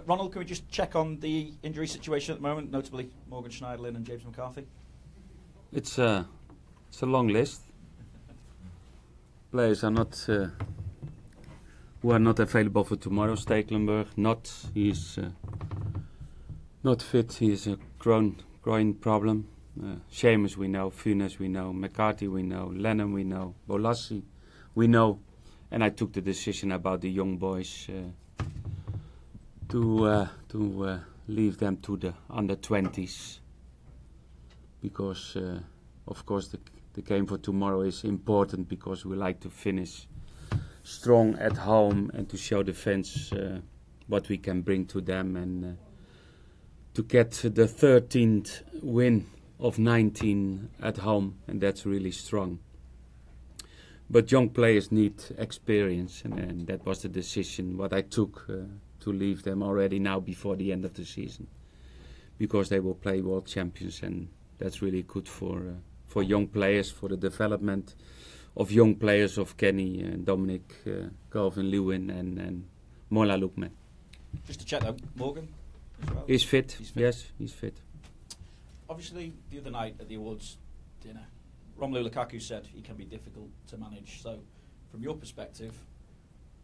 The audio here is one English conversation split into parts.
Ronald, can we just check on the injury situation at the moment, notably Morgan Schneiderlin and James McCarthy? It's a long list. Players are not who are not available for tomorrow. Stekelenburg, he's not fit. He has a groin problem. Seamus we know, Funes we know, McCarthy we know, Lennon we know, Bolassi we know, and I took the decision about the young boys to leave them to the under-20s because of course the game for tomorrow is important because we like to finish strong at home and to show the fans what we can bring to them and to get the 13th win of 19 at home, and that's really strong. But young players need experience, and that was the decision what I took to leave them already now before the end of the season, because they will play world champions, and that's really good for young players, for the development of young players of Kenny and Dominic, Calvin-Lewin and Mola Lukman. Just to check though, Morgan as well? He's fit. Yes, he's fit. Obviously, the other night at the awards dinner, Romelu Lukaku said he can be difficult to manage. So, from your perspective,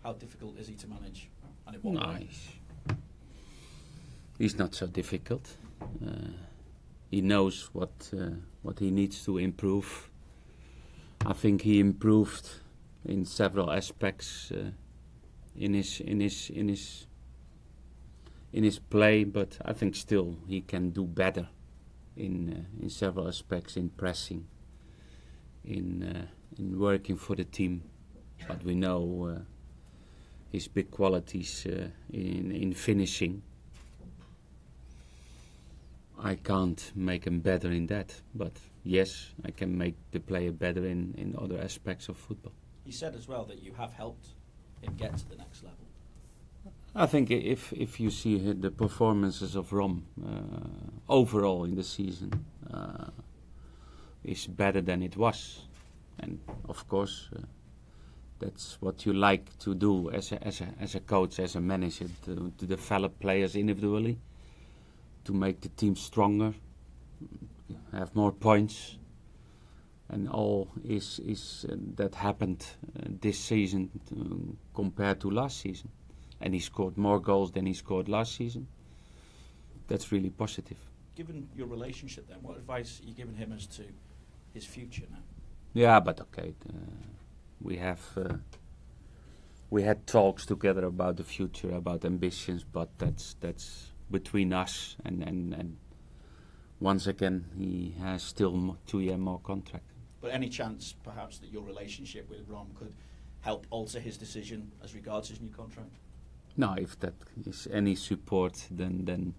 how difficult is he to manage? And in what way? He's not so difficult. He knows what he needs to improve. I think he improved in several aspects in his play, but I think still he can do better in several aspects, in pressing, in working for the team. But we know his big qualities in finishing. I can't make him better in that, but yes, I can make the player better in other aspects of football. He said as well that you have helped him get to the next level. I think if you see the performances of Rom overall in the season is better than it was, and of course that's what you like to do as a coach, as a manager, to develop players individually, to make the team stronger, have more points, and all is that happened this season compared to last season. And he scored more goals than he scored last season. That's really positive. Given your relationship then, what advice are you giving him as to his future now? Yeah, but okay. We had talks together about the future, about ambitions, but that's between us. And once again, he has still 2 year more contract. But any chance, perhaps, that your relationship with Rom could help alter his decision as regards his new contract? No, if that is any support, then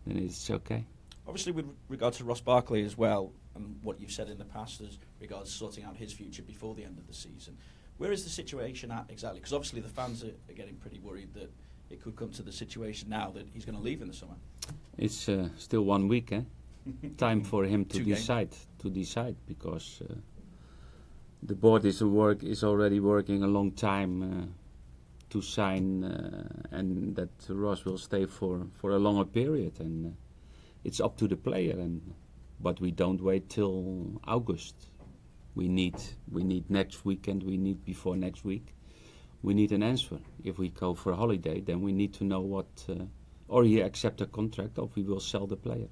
it's okay. Obviously, with regard to Ross Barkley as well, and what you've said in the past as regards sorting out his future before the end of the season, where is the situation at exactly? Because obviously the fans are getting pretty worried that it could come to the situation now that he's going to leave in the summer. It's still 1 week, eh? Time for him to 2 decide, because the board is already working a long time to sign, and that Ross will stay for a longer period, and it's up to the player. But we don't wait till August. We need next weekend. We need before next week. We need an answer. If we go for a holiday, then we need to know what, or he accept a contract, or we will sell the player.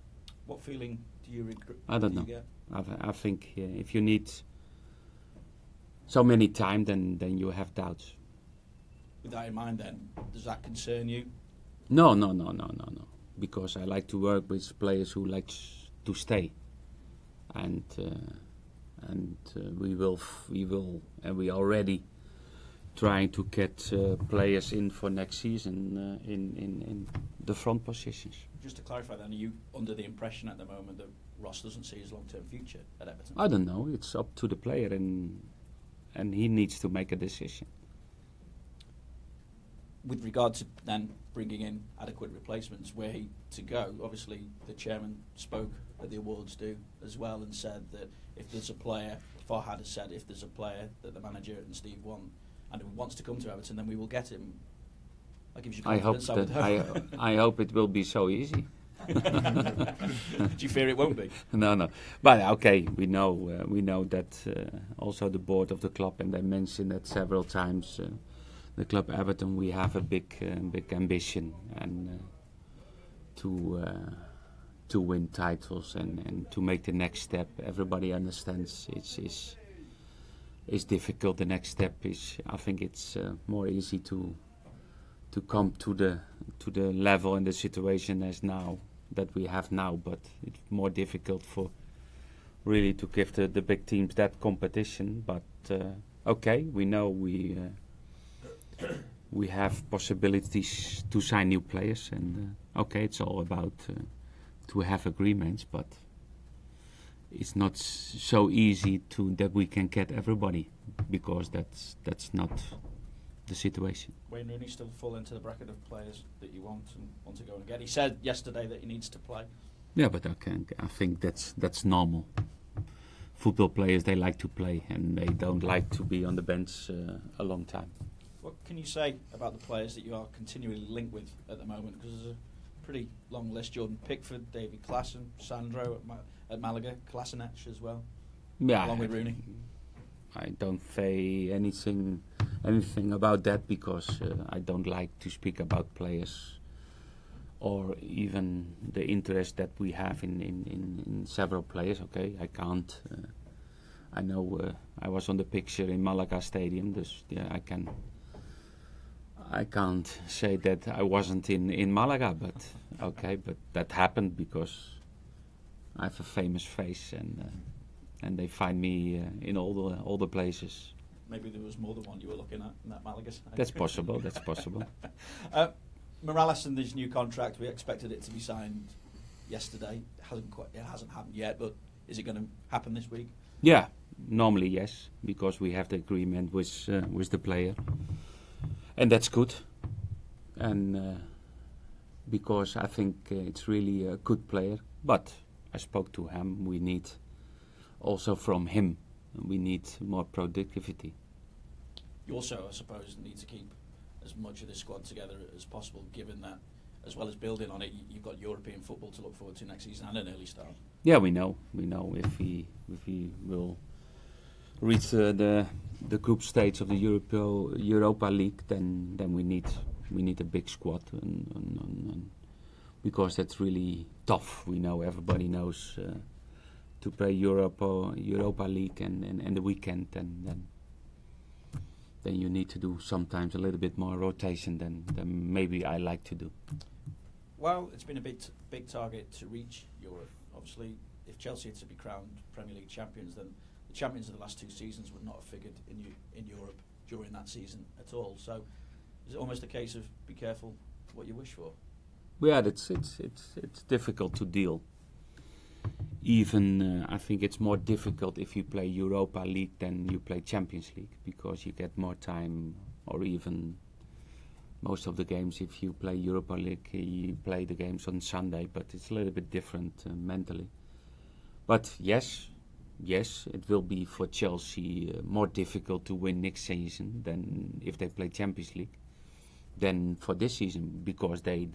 What feeling do you regret? I don't know. I think if you need so many time, then you have doubts. With that in mind, then, does that concern you? No. Because I like to work with players who like to stay, and we will, and we already trying to get players in for next season in the front positions. Just to clarify, then, are you under the impression at the moment that Ross doesn't see his long-term future at Everton? I don't know. It's up to the player, and he needs to make a decision. With regard to then bringing in adequate replacements, where to go, obviously the chairman spoke at the awards do as well and said that if there's a player, Farhad has said if there's a player that the manager and Steve want and who wants to come to Everton, then we will get him. That gives you I hope confidence. I hope it will be so easy. Do you fear it won't be? No. But okay, we know that also the board of the club, and they mentioned that several times. The club Everton, we have a big ambition and to win titles and to make the next step. Everybody understands it's difficult. The next step is, I think it's more easy to come to the level and the situation as now that we have now, but it's more difficult for really to give the big teams that competition. But okay, we know we have possibilities to sign new players, and okay, it's all about to have agreements, but it's not so easy that we can get everybody, because that's not the situation. Wayne Rooney still fall into the bracket of players that you want to go and get. He said yesterday that he needs to play. Yeah, but I think that's normal. Football players, they like to play, and they don't like to be on the bench a long time. What can you say about the players that you are continually linked with at the moment? Because there's a pretty long list. Jordan Pickford, David Klaassen, Sandro at Malaga, Kolasinac as well, along with Rooney. I don't say anything about that, because I don't like to speak about players or even the interest that we have in several players. Okay, I can't. I know I was on the picture in Malaga Stadium. I can't say that I wasn't in Malaga, but okay, but that happened because I have a famous face, and they find me in all the places. Maybe there was more than one you were looking at in that Malaga side. That's possible. That's possible. Morales and his new contract, we expected it to be signed yesterday. It hasn't happened yet, but is it going to happen this week? Yeah, normally yes, because we have the agreement with the player, and that's good. And because I think it's really a good player. But I spoke to him. We need also from him. We need more productivity. You also, I suppose, need to keep as much of the squad together as possible, given that, as well as building on it, you've got European football to look forward to next season and an early start. Yeah, we know if we will reach the group stage of the Europa League, then we need a big squad, and because that's really tough. We know, everybody knows, to play Europa League and the weekend, and then you need to do sometimes a little bit more rotation than maybe I like to do. Well, it's been a big target to reach Europe. Obviously, if Chelsea are to be crowned Premier League champions, then the champions of the last two seasons would not have figured in Europe during that season at all. So, is it almost a case of be careful what you wish for? Yeah, it's difficult to deal. Even I think it's more difficult if you play Europa League than you play Champions League, because you get more time, or even most of the games. If you play Europa League, you play the games on Sunday, but it's a little bit different mentally. But yes, it will be for Chelsea more difficult to win next season than if they play Champions League than for this season, because they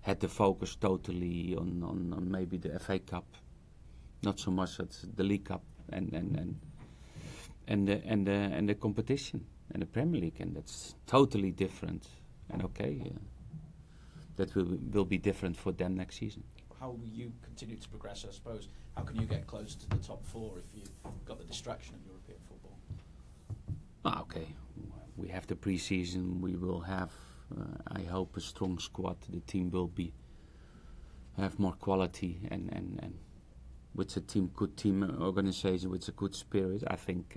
had the focus totally on maybe the FA Cup, not so much at the League Cup and the competition and the Premier League, and that's totally different. And okay, that will be different for them next season. How will you continue to progress, I suppose? How can you get close to the top four if you've got the distraction of European football? Okay, we have the pre-season. We will have, I hope, a strong squad. The team will have more quality, and with a good team organization, with a good spirit, I think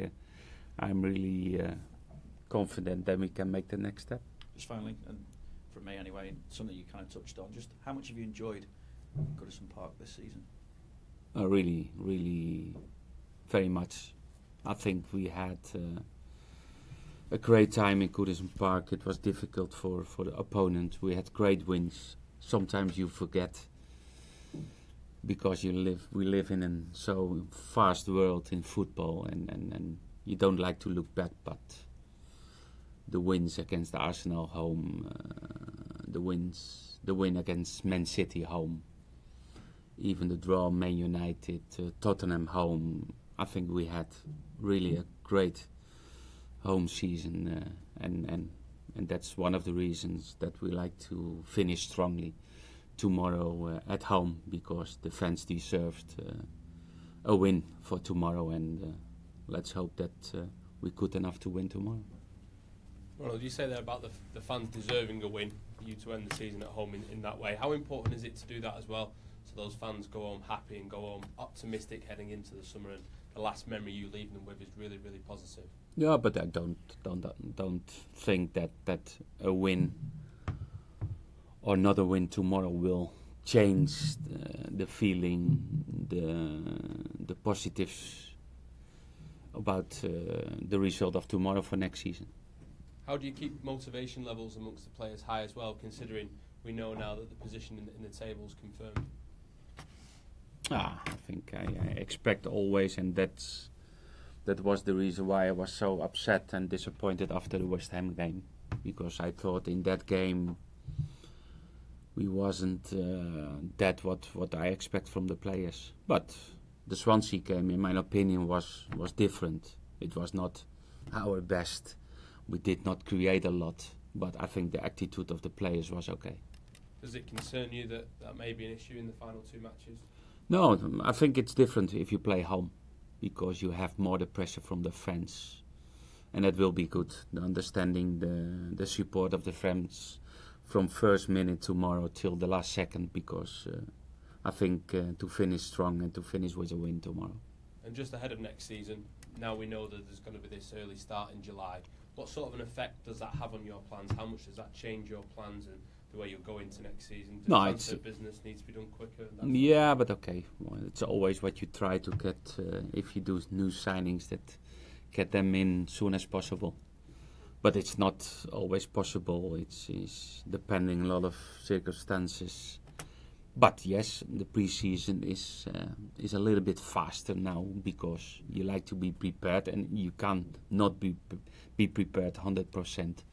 I'm really confident that we can make the next step. Just finally, and from me anyway, something you kind of touched on, just how much have you enjoyed Goodison Park this season? Really, really, very much. I think we had a great time in Goodison Park. It was difficult for the opponent. We had great wins. Sometimes you forget, because we live in a so fast world in football, and you don't like to look back, but the wins against Arsenal home, the win against Man City home, even the draw Man United, Tottenham home. I think we had really a great home season, and that's one of the reasons that we like to finish strongly tomorrow at home, because the fans deserved a win for tomorrow, and let's hope that we're good enough to win tomorrow. Ronald, you say there about the fans deserving a win for you to end the season at home in that way. How important is it to do that as well, so those fans go home happy and go home optimistic heading into the summer, and the last memory you leave them with is really, really positive? Yeah, but I don't think that a win or not a win tomorrow will change the feeling, the positives about the result of tomorrow for next season. How do you keep motivation levels amongst the players high as well, considering we know now that the position in the table is confirmed? I think I expect always, and that was the reason why I was so upset and disappointed after the West Ham game, because I thought in that game we wasn't that what I expect from the players. But the Swansea game, in my opinion, was different. It was not our best. We did not create a lot, but I think the attitude of the players was okay. Does it concern you that may be an issue in the final two matches? No, I think it's different if you play home, because you have more the pressure from the fans, and that will be good. The understanding the support of the fans from first minute tomorrow till the last second, because I think to finish strong and to finish with a win tomorrow. And just ahead of next season, now we know that there's going to be this early start in July. What sort of an effect does that have on your plans? How much does that change your plans and the way you'll go into next season? Does transfer business needs to be done quicker? Yeah, but okay. Well, it's always what you try to get, if you do new signings, that get them in soon as possible. But it's not always possible. It's depending a lot of circumstances. But yes, the pre-season is a little bit faster now, because you like to be prepared, and you can't not be prepared 100%.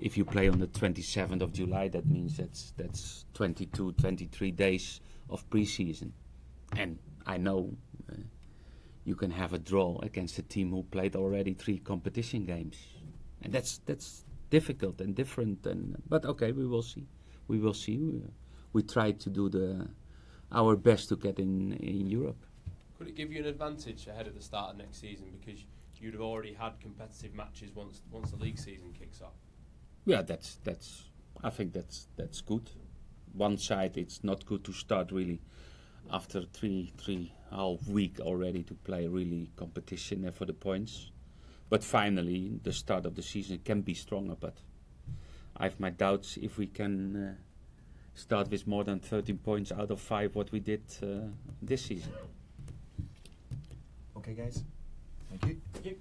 If you play on the 27th of July, that means that's 22, 23 days of pre-season. And I know you can have a draw against a team who played already 3 competition games, and that's difficult and different. But okay, we will see. We will see. We try to do our best to get in Europe. Could it give you an advantage ahead of the start of next season, because you'd have already had competitive matches once the league season kicks off? Yeah, I think that's good. One side, it's not good to start really after three half week already to play really competition for the points. But finally, the start of the season can be stronger. But I have my doubts if we can start with more than 13 points out of 5, what we did this season. Okay, guys. Thank you. Thank you.